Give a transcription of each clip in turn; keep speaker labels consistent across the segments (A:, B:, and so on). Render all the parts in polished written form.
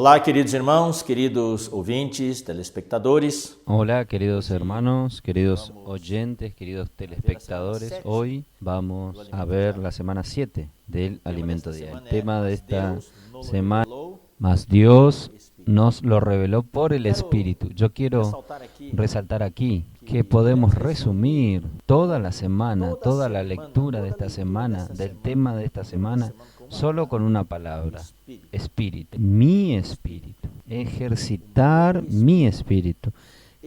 A: Olá, queridos irmãos, queridos ouvintes, telespectadores.
B: Hola, queridos hermanos, queridos oyentes, queridos telespectadores. Hoy vamos a ver la semana 7 del alimento diario. El tema de esta semana, más Dios nos lo reveló por el Espíritu. Yo quiero resaltar aquí que podemos resumir toda la semana, toda la lectura de esta semana, del tema de esta semana, solo con una palabra: espíritu. Mi espíritu. Ejercitar mi espíritu.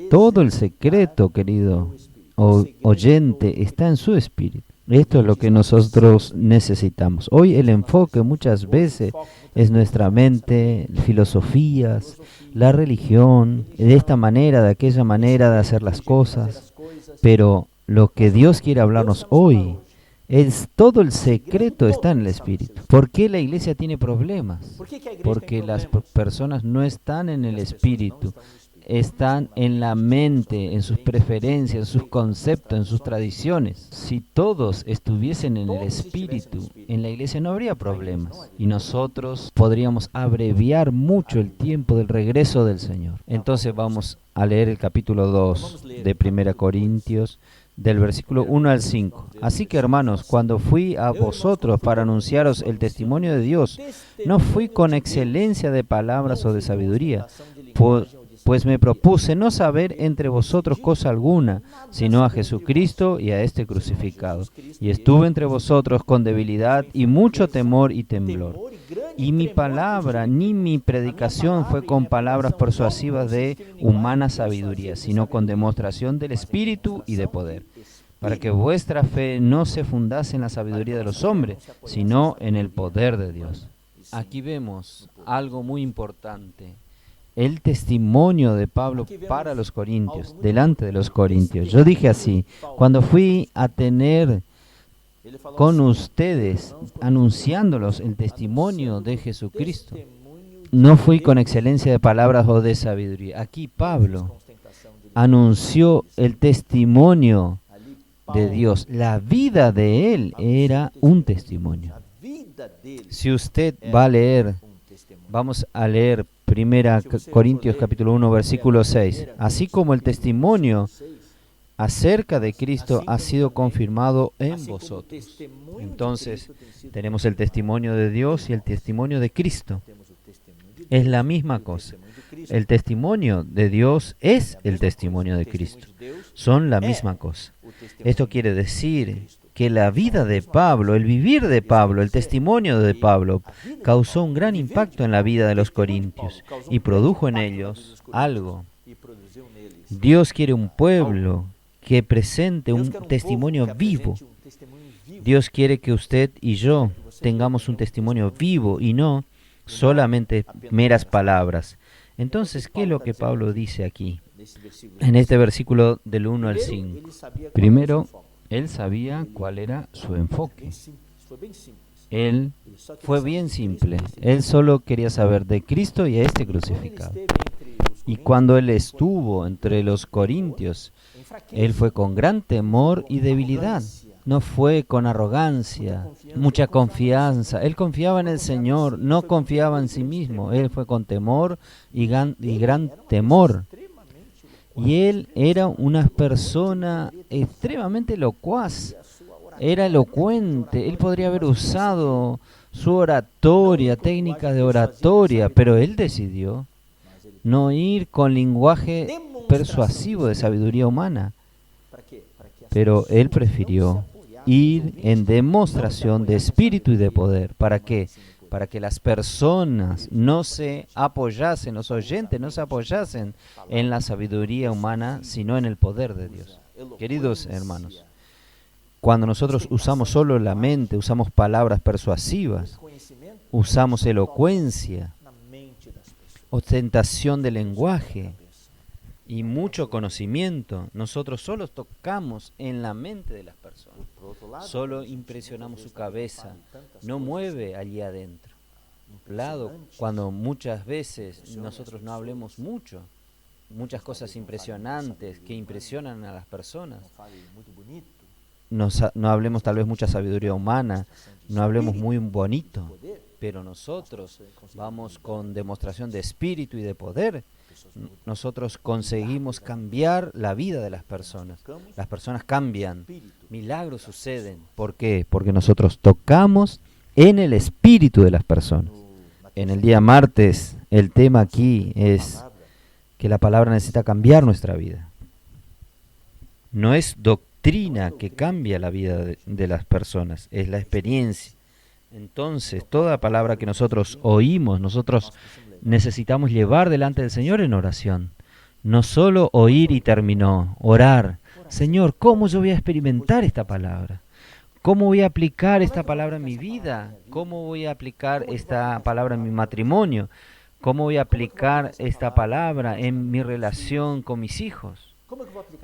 B: Todo el secreto, querido oyente, está en su espíritu. Esto es lo que nosotros necesitamos. Hoy el enfoque muchas veces es nuestra mente, filosofías, la religión, de esta manera, de aquella manera de hacer las cosas. Pero lo que Dios quiere hablarnos hoy es todo el secreto está en el espíritu. ¿Por qué la iglesia tiene problemas? Porque las personas no están en el espíritu, están en la mente, en sus preferencias, en sus conceptos, en sus tradiciones. Si todos estuviesen en el espíritu, en la iglesia no habría problemas y nosotros podríamos abreviar mucho el tiempo del regreso del Señor. Entonces vamos a leer el capítulo 2 de 1 Corintios, del versículo 1 al 5. Así que, hermanos, cuando fui a vosotros para anunciaros el testimonio de Dios, no fui con excelencia de palabras o de sabiduría, pues me propuse no saber entre vosotros cosa alguna, sino a Jesucristo y a este crucificado. Y estuve entre vosotros con debilidad y mucho temor y temblor. Y mi palabra ni mi predicación fue con palabras persuasivas de humana sabiduría, sino con demostración del Espíritu y de poder, para que vuestra fe no se fundase en la sabiduría de los hombres, sino en el poder de Dios. Aquí vemos algo muy importante: el testimonio de Pablo para los corintios, delante de los corintios. Yo dije así: cuando fui a tener con ustedes, anunciándolos el testimonio de Jesucristo, no fui con excelencia de palabras o de sabiduría. Aquí Pablo anunció el testimonio de Dios. La vida de él era un testimonio. Si usted va a leer, vamos a leer 1 Corintios capítulo 1, versículo 6. Así como el testimonio acerca de Cristo ha sido confirmado en vosotros. Entonces, tenemos el testimonio de Dios y el testimonio de Cristo. Es la misma cosa. El testimonio de Dios es el testimonio de Cristo. Son la misma cosa. Esto quiere decir que la vida de Pablo, el vivir de Pablo, el testimonio de Pablo, causó un gran impacto en la vida de los corintios y produjo en ellos algo. Dios quiere un pueblo que presente un testimonio vivo. Dios quiere que usted y yo tengamos un testimonio vivo y no solamente meras palabras. Entonces, ¿qué es lo que Pablo dice aquí? En este versículo del 1 al 5. Primero, él sabía cuál era su enfoque. Él fue bien simple. Él solo quería saber de Cristo y a este crucificado. Y cuando él estuvo entre los corintios, él fue con gran temor y debilidad. No fue con arrogancia, mucha confianza. Él confiaba en el Señor, no confiaba en sí mismo. Él fue con temor y gran temor. Y él era una persona extremadamente locuaz. Era elocuente. Él podría haber usado su oratoria, técnicas de oratoria, pero él decidió no ir con lenguaje persuasivo de sabiduría humana, pero él prefirió ir en demostración de espíritu y de poder. ¿Para qué? Para que las personas no se apoyasen, los oyentes no se apoyasen en la sabiduría humana, sino en el poder de Dios. Queridos hermanos, cuando nosotros usamos solo la mente, usamos palabras persuasivas, usamos elocuencia, ostentación de lenguaje y mucho conocimiento, nosotros solo tocamos en la mente de las personas, solo impresionamos su cabeza, no mueve allí adentro. Cuando muchas veces nosotros no hablemos mucho, muchas cosas impresionantes que impresionan a las personas, no hablemos tal vez mucha sabiduría humana, no hablemos muy bonito, pero nosotros vamos con demostración de espíritu y de poder. Nosotros conseguimos cambiar la vida de las personas. Las personas cambian, milagros suceden. ¿Por qué? Porque nosotros tocamos en el espíritu de las personas. En el día martes, el tema aquí es que la palabra necesita cambiar nuestra vida. No es doctrina que cambia la vida de las personas, es la experiencia. Entonces, toda palabra que nosotros oímos, nosotros necesitamos llevar delante del Señor en oración. No solo oír y terminó, orar. Señor, ¿cómo yo voy a experimentar esta palabra? ¿Cómo voy a aplicar esta palabra en mi vida? ¿Cómo voy a aplicar esta palabra en mi matrimonio? ¿Cómo voy a aplicar esta palabra en mi relación con mis hijos?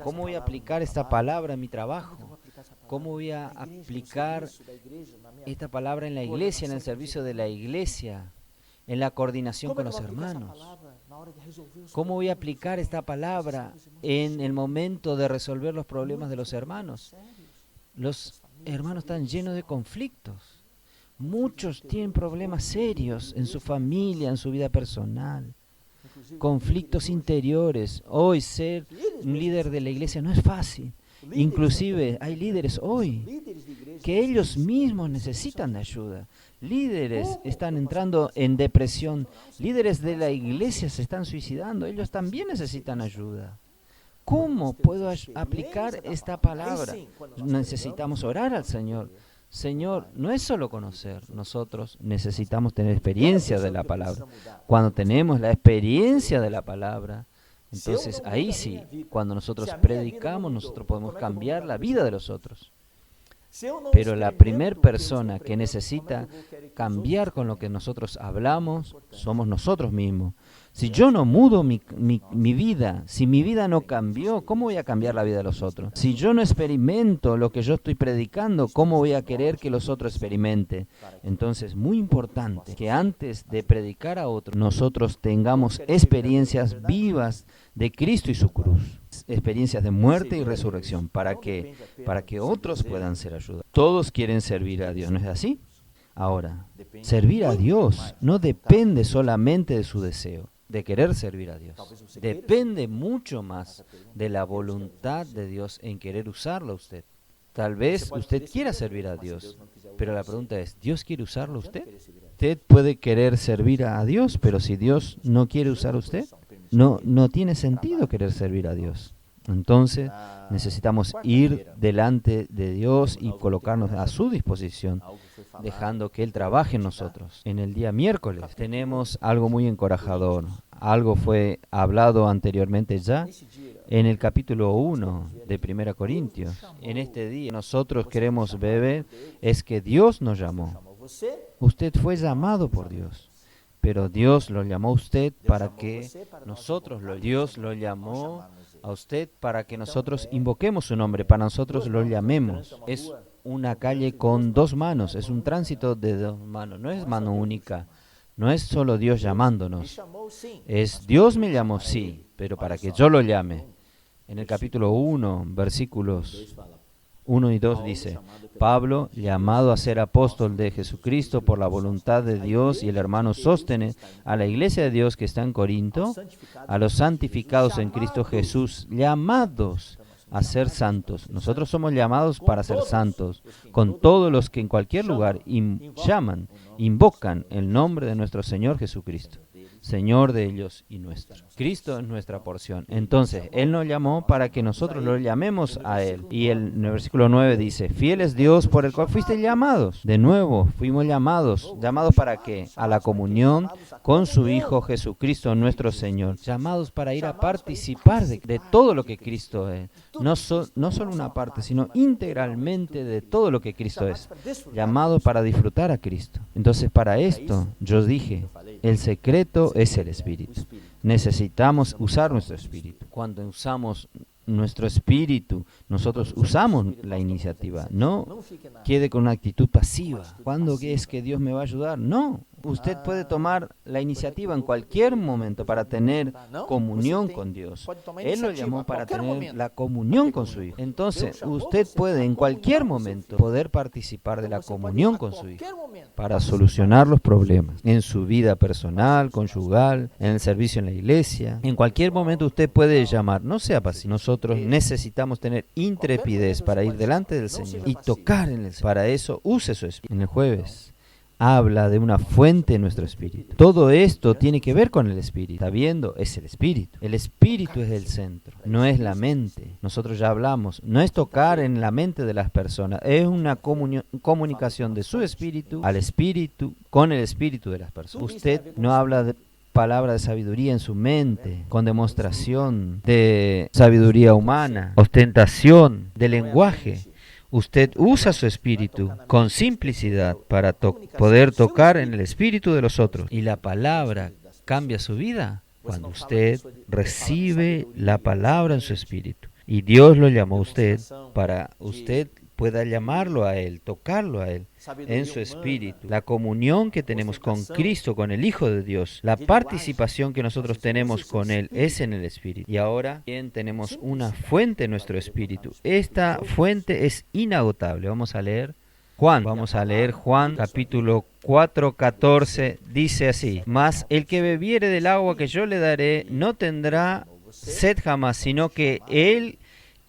B: ¿Cómo voy a aplicar esta palabra en mi trabajo? ¿Cómo voy a aplicar esta palabra en la iglesia, en el servicio de la iglesia, en la coordinación con los hermanos? ¿Cómo voy a aplicar esta palabra en el momento de resolver los problemas de los hermanos? Los hermanos están llenos de conflictos. Muchos tienen problemas serios en su familia, en su vida personal. Conflictos interiores. Hoy ser un líder de la iglesia no es fácil. Inclusive hay líderes hoy que ellos mismos necesitan de ayuda. Líderes están entrando en depresión. Líderes de la iglesia se están suicidando. Ellos también necesitan ayuda. ¿Cómo puedo aplicar esta palabra? Necesitamos orar al Señor. Señor, no es solo conocer, nosotros necesitamos tener experiencia de la palabra. Cuando tenemos la experiencia de la palabra, entonces ahí sí, cuando nosotros predicamos, nosotros podemos cambiar la vida de los otros. Pero la primera persona que necesita cambiar con lo que nosotros hablamos, somos nosotros mismos. Si yo no mudo mi vida, si mi vida no cambió, ¿cómo voy a cambiar la vida de los otros? Si yo no experimento lo que yo estoy predicando, ¿cómo voy a querer que los otros experimenten? Entonces, muy importante que antes de predicar a otros, nosotros tengamos experiencias vivas de Cristo y su cruz. Experiencias de muerte y resurrección. ¿Para qué? Para que otros puedan ser ayudados. Todos quieren servir a Dios, ¿no es así? Ahora, servir a Dios no depende solamente de su deseo, de querer servir a Dios. Depende mucho más de la voluntad de Dios en querer usarlo a usted. Tal vez usted quiera servir a Dios, pero la pregunta es, ¿Dios quiere usarlo a usted? Usted puede querer servir a Dios, pero si Dios no quiere usar a usted, no tiene sentido querer servir a Dios. Entonces necesitamos ir delante de Dios y colocarnos a su disposición, dejando que Él trabaje en nosotros. En el día miércoles tenemos algo muy encorajador. Algo fue hablado anteriormente ya en el capítulo 1 de 1 Corintios. En este día nosotros queremos ver es que Dios nos llamó. Usted fue llamado por Dios. Pero Dios lo llamó a usted para que Dios lo llamó a usted para que nosotros invoquemos su nombre, para nosotros lo llamemos. Es una calle con dos manos, es un tránsito de dos manos, no es mano única, no es solo Dios llamándonos. Es Dios me llamó, sí, pero para que yo lo llame. En el capítulo 1, versículos 1 y 2 dice, Pablo, llamado a ser apóstol de Jesucristo por la voluntad de Dios, y el hermano Sóstenes, a la iglesia de Dios que está en Corinto, a los santificados en Cristo Jesús, llamados a ser santos. Nosotros somos llamados para ser santos, con todos los que en cualquier lugar invocan el nombre de nuestro Señor Jesucristo, Señor de ellos y nuestro. Cristo es nuestra porción. Entonces, Él nos llamó para que nosotros lo llamemos a Él. Y en el versículo 9 dice, fiel es Dios por el cual fuiste llamados. De nuevo, fuimos llamados. ¿Llamados para qué? A la comunión con su Hijo Jesucristo nuestro Señor. Llamados para ir a participar de todo lo que Cristo es. No solo una parte, sino integralmente de todo lo que Cristo es. Llamados para disfrutar a Cristo. Entonces, para esto, yo dije, el secreto es el espíritu. Necesitamos usar nuestro espíritu. Cuando usamos nuestro espíritu, nosotros usamos la iniciativa. No quede con una actitud pasiva. ¿Cuándo es que Dios me va a ayudar? No, Usted puede tomar la iniciativa en cualquier momento para tener comunión con Dios. Él lo llamó para tener la comunión con su Hijo. Entonces, usted puede en cualquier momento poder participar de la comunión con su Hijo para solucionar los problemas en su vida personal, conyugal, en el servicio en la iglesia. En cualquier momento usted puede llamar. No sea pasivo. Nosotros necesitamos tener intrepidez para ir delante del Señor y tocar en el Señor. Para eso, use su espíritu. En el jueves habla de una fuente en nuestro espíritu. Todo esto tiene que ver con el espíritu. ¿Está viendo? Es el espíritu. El espíritu es el centro, no es la mente. Nosotros ya hablamos, no es tocar en la mente de las personas, es una comunicación de su espíritu al espíritu con el espíritu de las personas. Usted no habla de palabra de sabiduría en su mente, con demostración de sabiduría humana, ostentación de lenguaje. Usted usa su espíritu con simplicidad para poder tocar en el espíritu de los otros. Y la palabra cambia su vida cuando usted recibe la palabra en su espíritu. Y Dios lo llamó a usted para usted pueda llamarlo a Él, tocarlo a Él en su espíritu. La comunión que tenemos con Cristo, con el Hijo de Dios, la participación que nosotros tenemos con Él es en el espíritu. Y ahora bien tenemos una fuente en nuestro espíritu. Esta fuente es inagotable. Vamos a leer Juan capítulo 4:14, dice así: Mas el que bebiere del agua que yo le daré no tendrá sed jamás, sino que el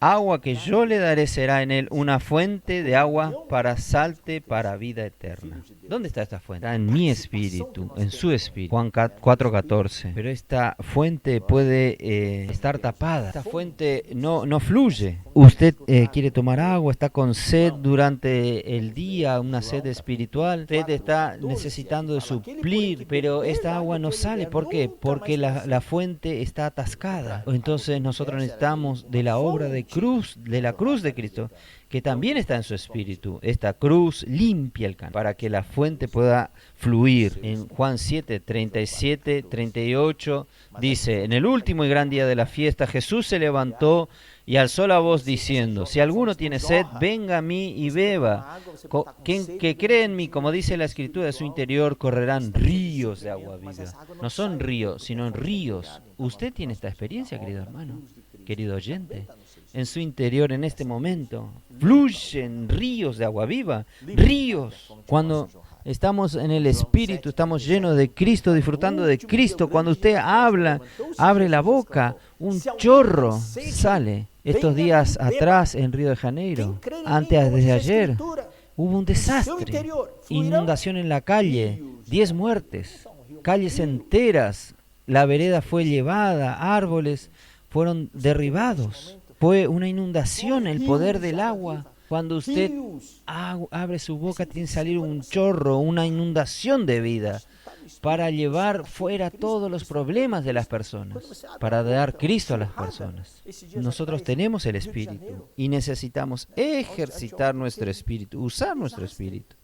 B: agua que yo le daré será en él una fuente de agua para salte para vida eterna. ¿Dónde está esta fuente? Está en mi espíritu, en su espíritu. Juan 4:14. Pero esta fuente puede estar tapada. Esta fuente no fluye. Usted quiere tomar agua, está con sed durante el día, una sed espiritual. Usted está necesitando de suplir, pero esta agua no sale. ¿Por qué? Porque la fuente está atascada. Entonces nosotros necesitamos de la obra de la cruz de Cristo, que también está en su espíritu. Esta cruz limpia el camino para que la fuente pueda fluir. En Juan 7:37-38 dice: En el último y gran día de la fiesta, Jesús se levantó y alzó la voz diciendo: Si alguno tiene sed, venga a mí y beba. Quien que cree en mí, como dice la Escritura, de su interior correrán ríos de agua viva. No son ríos, sino ríos. Usted tiene esta experiencia, querido hermano, querido oyente. En su interior, en este momento, fluyen ríos de agua viva, ríos. Cuando estamos en el Espíritu, estamos llenos de Cristo, disfrutando de Cristo. Cuando usted habla, abre la boca, un chorro sale. Estos días atrás en Río de Janeiro, antes de ayer, hubo un desastre, inundación en la calle, 10 muertes, calles enteras, la vereda fue llevada, árboles fueron derribados. Fue una inundación, el poder del agua. Cuando usted abre su boca, tiene que salir un chorro, una inundación de vida, para llevar fuera todos los problemas de las personas, para dar Cristo a las personas. Nosotros tenemos el Espíritu y necesitamos ejercitar nuestro Espíritu, usar nuestro Espíritu.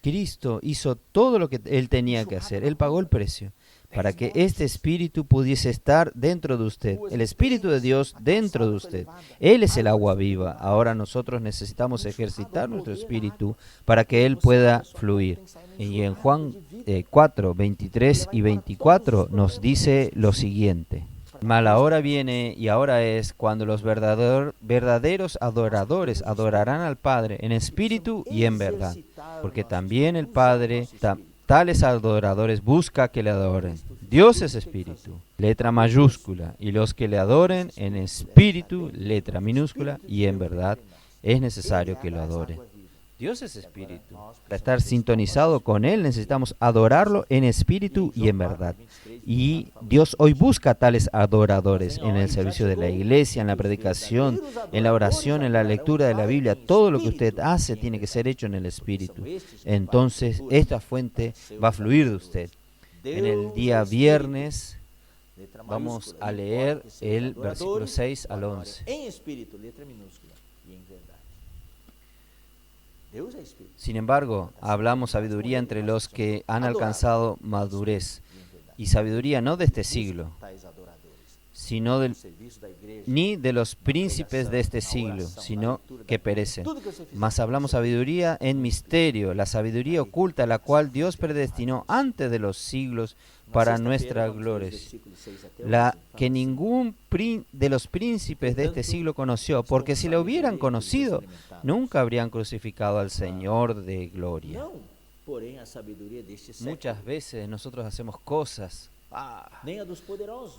B: Cristo hizo todo lo que Él tenía que hacer. Él pagó el precio para que este Espíritu pudiese estar dentro de usted, el Espíritu de Dios dentro de usted. Él es el agua viva. Ahora nosotros necesitamos ejercitar nuestro Espíritu para que Él pueda fluir. Y en Juan 4:23-24 nos dice lo siguiente: Mas la hora viene y ahora es cuando los verdaderos adoradores adorarán al Padre en espíritu y en verdad, porque también el Padre tales adoradores busca que le adoren. Dios es espíritu, letra mayúscula, y los que le adoren en espíritu, letra minúscula, y en verdad, es necesario que lo adoren. Dios es espíritu. Para estar sintonizado con Él necesitamos adorarlo en espíritu y en verdad. Y Dios hoy busca tales adoradores en el servicio de la iglesia, en la predicación, en la oración, en la lectura de la Biblia. Todo lo que usted hace tiene que ser hecho en el espíritu. Entonces esta fuente va a fluir de usted. En el día viernes vamos a leer el versículo 6 al 11. Sin embargo, hablamos sabiduría entre los que han alcanzado madurez, y sabiduría no de este siglo, sino ni de los príncipes de este siglo, sino que perecen. Mas hablamos sabiduría en misterio, la sabiduría oculta, la cual Dios predestinó antes de los siglos para nuestra gloria, la que ningún de los príncipes de este siglo conoció, porque si la hubieran conocido, nunca habrían crucificado al Señor de gloria. Muchas veces nosotros hacemos cosas.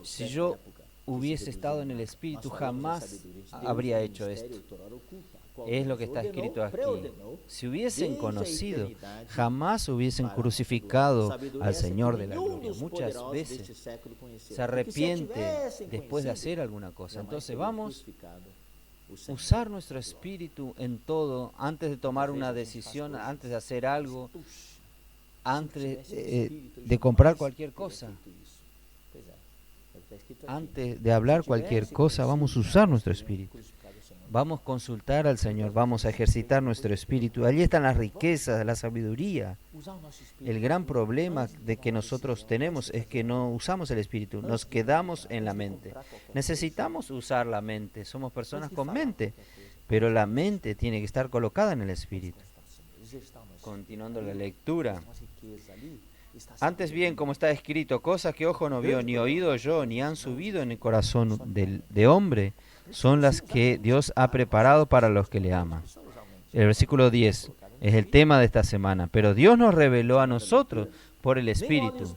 B: Si yo hubiese estado en el Espíritu, jamás habría hecho esto. Es lo que está escrito aquí. Si hubiesen conocido, jamás hubiesen crucificado al Señor de la gloria. Muchas veces se arrepiente después de hacer alguna cosa. Entonces vamos a usar nuestro espíritu en todo, antes de tomar una decisión, antes de hacer algo, antes de comprar cualquier cosa. Antes de hablar cualquier cosa, vamos a usar nuestro espíritu. Vamos a consultar al Señor, vamos a ejercitar nuestro espíritu. Allí están las riquezas, la sabiduría. El gran problema de que nosotros tenemos es que no usamos el espíritu, nos quedamos en la mente. Necesitamos usar la mente, somos personas con mente, pero la mente tiene que estar colocada en el espíritu. Continuando la lectura. Antes bien, como está escrito, cosas que ojo no vio, ni oído oyó, ni han subido en el corazón de hombre, son las que Dios ha preparado para los que le aman. El versículo 10 es el tema de esta semana. Pero Dios nos reveló a nosotros por el Espíritu.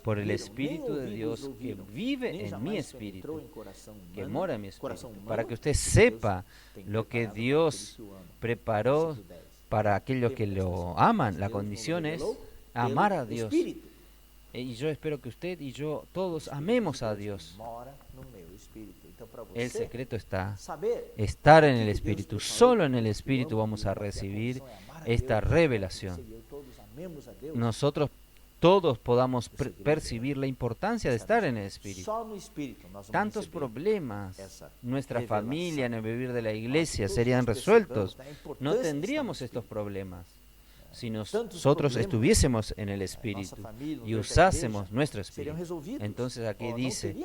B: Por el Espíritu de Dios que vive en mi espíritu, que mora en mi espíritu, para que usted sepa lo que Dios preparó para aquellos que lo aman. La condición es amar a Dios. Y yo espero que usted y yo todos amemos a Dios. El secreto está estar en el Espíritu. Solo en el Espíritu vamos a recibir esta revelación. Nosotros todos podamos percibir la importancia de estar en el Espíritu. Tantos problemas, nuestra familia, en el vivir de la iglesia serían resueltos. No tendríamos estos problemas si nosotros estuviésemos en el Espíritu y usásemos nuestro Espíritu. Entonces aquí dice,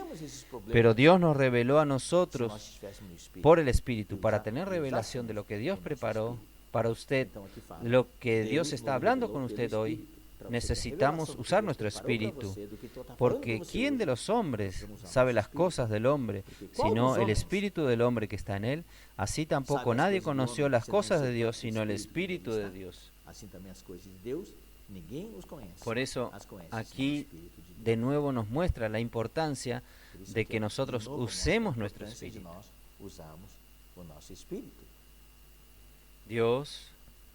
B: pero Dios nos reveló a nosotros por el Espíritu, para tener revelación de lo que Dios preparó para usted, lo que Dios está hablando con usted hoy. Necesitamos usar nuestro espíritu, porque ¿quién de los hombres sabe las cosas del hombre, sino el espíritu del hombre que está en él? Así tampoco nadie conoció las cosas de Dios, sino el espíritu de Dios. Por eso aquí de nuevo nos muestra la importancia de que nosotros usemos nuestro espíritu. Dios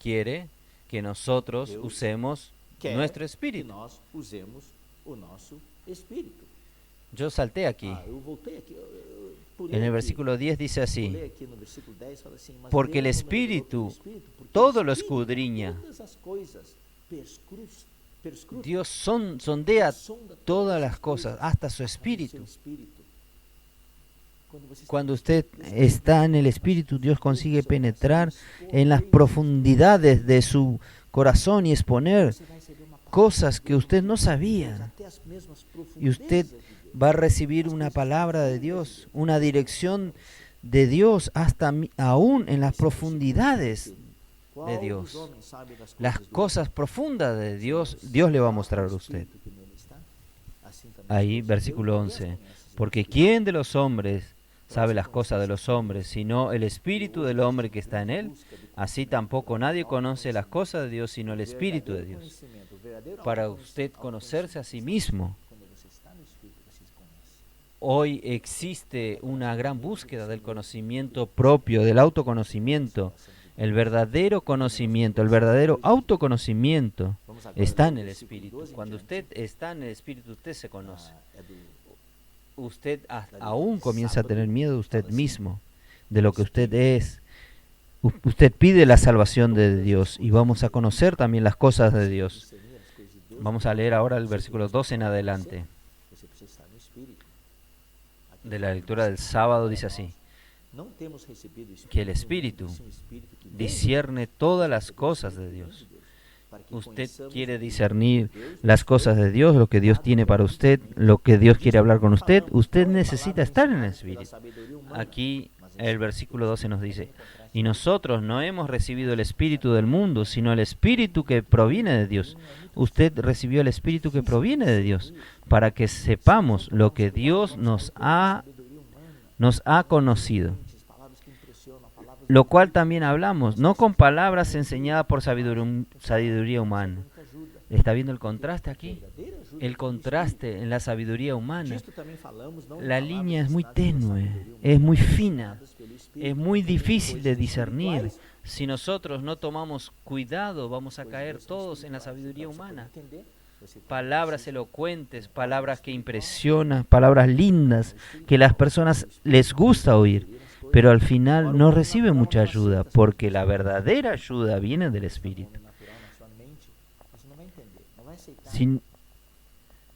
B: quiere que nosotros usemos nuestro espíritu. Yo salté aquí. En el versículo 10 dice así: porque el espíritu todo lo escudriña. Dios sondea todas las cosas, hasta su espíritu. Cuando usted está en el espíritu, Dios consigue penetrar en las profundidades de su corazón y exponer cosas que usted no sabía. Y usted va a recibir una palabra de Dios, una dirección de Dios, hasta aún en las profundidades de Dios. Las cosas profundas de Dios, Dios le va a mostrar a usted. Ahí, versículo 11. Porque ¿quién de los hombres sabe las cosas de los hombres, sino el espíritu del hombre que está en él? Así tampoco nadie conoce las cosas de Dios, sino el espíritu de Dios. Para usted conocerse a sí mismo, hoy existe una gran búsqueda del conocimiento propio, del autoconocimiento. El verdadero conocimiento, el verdadero autoconocimiento está en el espíritu. Cuando usted está en el espíritu, usted se conoce. Usted aún comienza a tener miedo de usted mismo, de lo que usted es. Usted pide la salvación de Dios y vamos a conocer también las cosas de Dios. Vamos a leer ahora el versículo 12 en adelante. De la lectura del sábado dice así: que el Espíritu discierne todas las cosas de Dios usted quiere discernir las cosas de Dios, lo que Dios tiene para usted, lo que Dios quiere hablar con usted, usted necesita estar en el Espíritu. Aquí el versículo 12 nos dice, y nosotros no hemos recibido el Espíritu del mundo, sino el Espíritu que proviene de Dios. Usted recibió el Espíritu que proviene de Dios, para que sepamos lo que Dios nos ha conocido. Lo cual también hablamos, no con palabras enseñadas por sabiduría humana. ¿Está viendo el contraste aquí? El contraste en la sabiduría humana. La línea es muy tenue, es muy fina, es muy difícil de discernir. Si nosotros no tomamos cuidado, vamos a caer todos en la sabiduría humana. Palabras elocuentes, palabras que impresionan, palabras lindas, que las personas les gusta oír, pero al final no reciben mucha ayuda, porque la verdadera ayuda viene del Espíritu.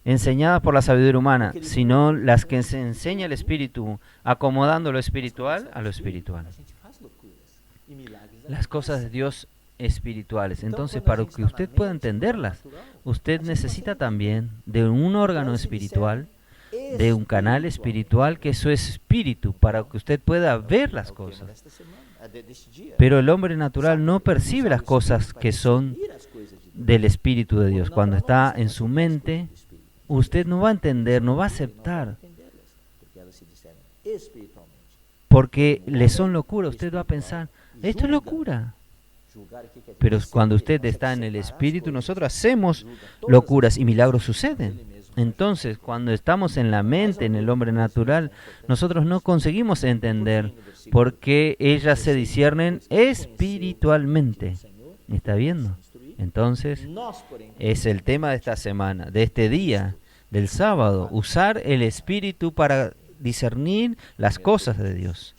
B: Enseñadas por la sabiduría humana, sino las que se enseña el Espíritu, acomodando lo espiritual a lo espiritual. Las cosas de Dios espirituales. Entonces, para que usted pueda entenderlas, usted necesita también de un órgano espiritual, de un canal espiritual que es su espíritu, para que usted pueda ver las cosas. Pero el hombre natural no percibe las cosas que son del Espíritu de Dios. Cuando está en su mente, usted no va a entender, no va a aceptar, porque le son locura. Usted va a pensar, esto es locura. Pero cuando usted está en el Espíritu, nosotros hacemos locuras y milagros suceden. Entonces, cuando estamos en la mente, en el hombre natural, nosotros no conseguimos entender porque ellas se disciernen espiritualmente. ¿Está viendo? Entonces, es el tema de esta semana, de este día, del sábado, usar el Espíritu para discernir las cosas de Dios.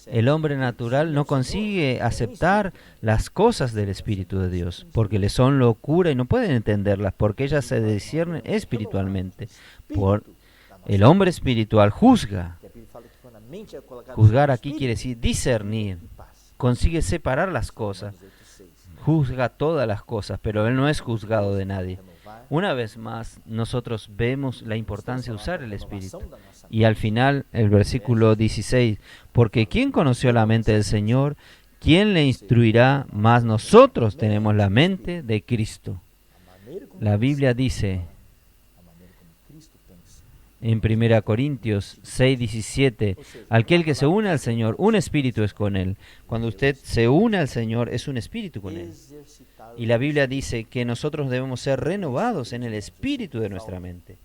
B: El hombre natural no consigue aceptar las cosas del Espíritu de Dios, porque le son locura y no pueden entenderlas, porque ellas se disciernen espiritualmente. El hombre espiritual juzga. Juzgar aquí quiere decir discernir. Consigue separar las cosas. Juzga todas las cosas, pero él no es juzgado de nadie. Una vez más, nosotros vemos la importancia de usar el Espíritu. Y al final, el versículo 16, porque ¿quién conoció la mente del Señor? ¿Quién le instruirá? Mas nosotros tenemos la mente de Cristo. La Biblia dice en 1 Corintios 6:17, aquel que se une al Señor, un espíritu es con Él. Cuando usted se une al Señor, es un espíritu con Él. Y la Biblia dice que nosotros debemos ser renovados en el espíritu de nuestra mente.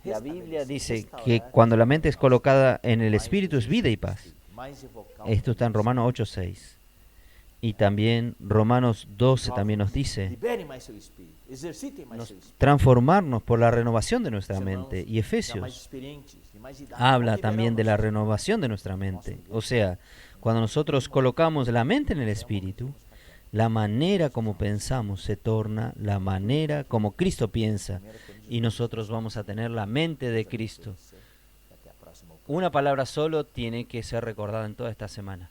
B: La Biblia dice que cuando la mente es colocada en el espíritu es vida y paz. Esto está en Romanos 8:6. Y también Romanos 12 también nos dice transformarnos por la renovación de nuestra mente. Y Efesios habla también de la renovación de nuestra mente. O sea, cuando nosotros colocamos la mente en el espíritu, la manera como pensamos se torna la manera como Cristo piensa. Y nosotros vamos a tener la mente de Cristo. Una palabra solo tiene que ser recordada en toda esta semana.